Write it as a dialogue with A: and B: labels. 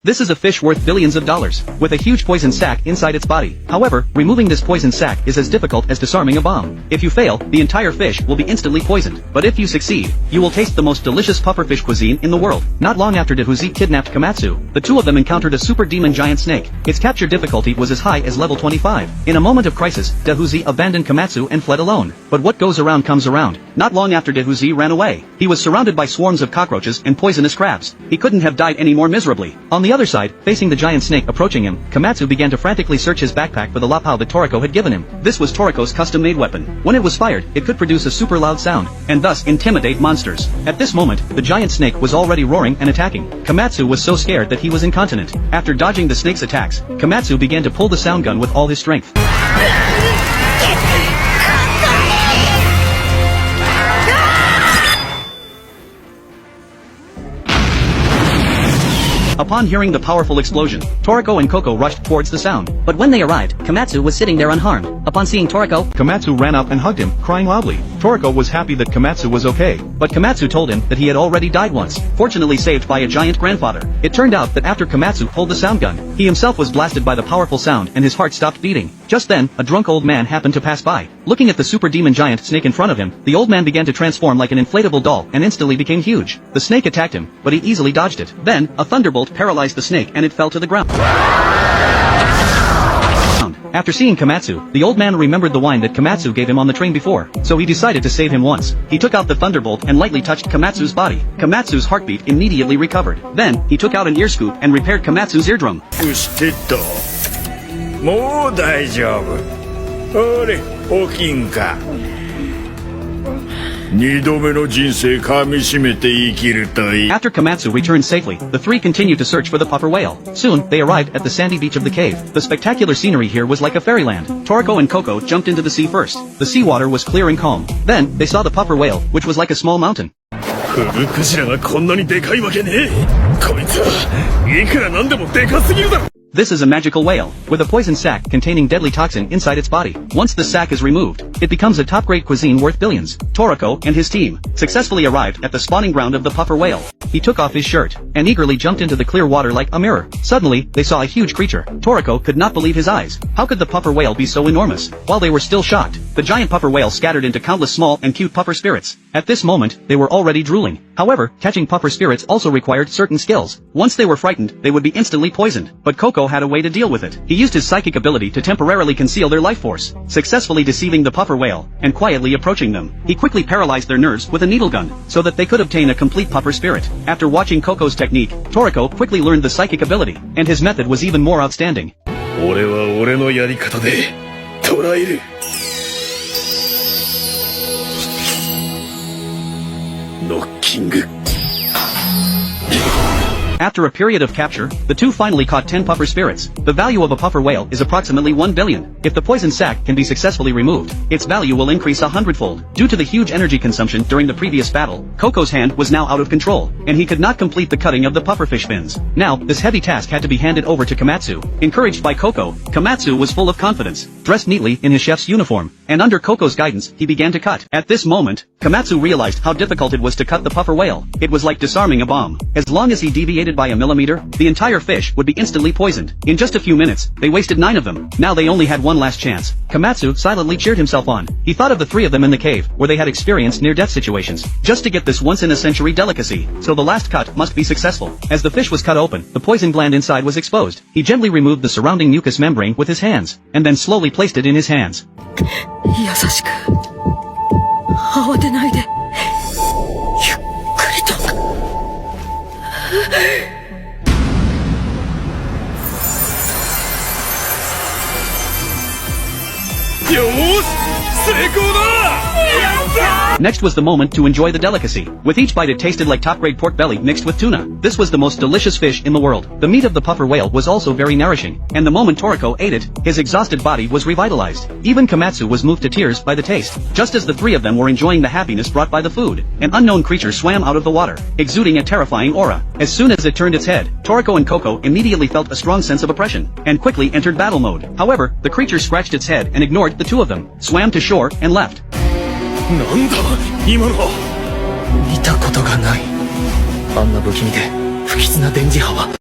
A: This is a fish worth billions of dollars, with a huge poison sac inside its body. However, removing this poison sac is as difficult as disarming a bomb. If you fail, the entire fish will be instantly poisoned. But if you succeed, you will taste the most delicious pufferfish cuisine in the world. Not long after Dehuzi kidnapped Komatsu, the two of them encountered a super demon giant snake. Its capture difficulty was as high as level 25. In a moment of crisis, Dehuzi abandoned Komatsu and fled alone. But what goes around comes around. Not long after Dehuzi ran away, he was surrounded by swarms of cockroaches and poisonous crabs. He couldn't have died any more miserably. On the other side, facing the giant snake approaching him, Komatsu began to frantically search his backpack for the lapao that Toriko had given him. This was Toriko's custom-made weapon. When it was fired, it could produce a super loud sound, and thus intimidate monsters. At this moment, the giant snake was already roaring and attacking. Komatsu was so scared that he was incontinent. After dodging the snake's attacks, Komatsu began to pull the sound gun with all his strength. Upon hearing the powerful explosion, Toriko and Koko rushed towards the sound.
B: But when they arrived, Komatsu was sitting there unharmed. Upon seeing Toriko,
C: Komatsu ran up and hugged him, crying loudly. Toriko was happy that Komatsu was okay.
A: But Komatsu told him that he had already died once, fortunately saved by a giant grandfather. It turned out that after Komatsu pulled the sound gun, he himself was blasted by the powerful sound and his heart stopped beating. Just then, a drunk old man happened to pass by. Looking at the super demon giant snake in front of him, the old man began to transform like an inflatable doll and instantly became huge. The snake attacked him, but he easily dodged it. Then, a thunderbolt paralyzed the snake and it fell to the ground. After seeing Komatsu, the old man remembered the wine that Komatsu gave him on the train before, so he decided to save him once. He took out the thunderbolt and lightly touched Komatsu's body. Komatsu's heartbeat immediately recovered. Then, he took out an ear scoop and repaired Komatsu's eardrum.
D: もう大丈夫。ほれ、起きんか。二度目の人生噛み締めて生きるといい。
A: After Komatsu returned safely, the three continued to search for the puffer whale. Soon, they arrived at the sandy beach of the cave. The spectacular scenery here was like a fairyland. Toriko and Koko jumped into the sea first. The seawater was clear and calm. Then, they saw the puffer whale, which was like a small mountain.
D: フグクジラがこんなにでかいわけねえ。こいつはいくらなんでもでかすぎるだろ。
A: This is a magical whale, with a poison sac containing deadly toxin inside its body. Once the sac is removed, it becomes a top-grade cuisine worth billions. Toriko and his team successfully arrived at the spawning ground of the puffer whale. He took off his shirt and eagerly jumped into the clear water like a mirror. Suddenly, they saw a huge creature. Toriko could not believe his eyes. How could the puffer whale be so enormous? While they were still shocked, the giant puffer whale scattered into countless small and cute puffer spirits. At this moment, they were already drooling. However, catching puffer spirits also required certain skills. Once they were frightened, they would be instantly poisoned. But Koko had a way to deal with it. He used his psychic ability to temporarily conceal their life force, successfully deceiving the puffer whale, and quietly approaching them. He quickly paralyzed their nerves with a needle gun, so that they could obtain a complete puffer spirit. After watching Koko's technique, Toriko quickly learned the psychic ability, and his method was even more outstanding.
D: 俺は俺のやり方で捕らえる。ノッキング。
A: After a period of capture, the two finally caught 10 puffer spirits. The value of a puffer whale is approximately 1 billion. If the poison sac can be successfully removed, its value will increase 100-fold. Due to the huge energy consumption during the previous battle, Koko's hand was now out of control, and he could not complete the cutting of the pufferfish fins. Now, this heavy task had to be handed over to Komatsu. Encouraged by Koko, Komatsu was full of confidence. Dressed neatly in his chef's uniform, and under Koko's guidance, he began to cut. At this moment, Komatsu realized how difficult it was to cut the puffer whale. It was like disarming a bomb. As long as he deviated by a millimeter, the entire fish would be instantly poisoned. In just a few minutes, they wasted 9 of them. Now they only had one last chance. Komatsu silently cheered himself on. He thought of the 3 of them in the cave, where they had experienced near-death situations, just to get this once-in-a-century delicacy. So the last cut must be successful. As the fish was cut open, the poison gland inside was exposed. He gently removed the surrounding mucous membrane with his hands, and then slowly placed it in his hands.
E: 優しく慌てないでゆっくりと
D: よーし成功だ。
A: Next was the moment to enjoy the delicacy. With each bite it tasted like top-grade pork belly mixed with tuna. This was the most delicious fish in the world. The meat of the puffer whale was also very nourishing, and the moment Toriko ate it, his exhausted body was revitalized. Even Komatsu was moved to tears by the taste. Just as the 3 of them were enjoying the happiness brought by the food, an unknown creature swam out of the water, exuding a terrifying aura. As soon as it turned its head, Toriko and Koko immediately felt a strong sense of oppression, and quickly entered battle mode. However, the creature scratched its head and ignored the 2 of them, swam to shore, and left.
D: なんだ今のは。
E: 見たことがない。あんな不気味で不吉な電磁波は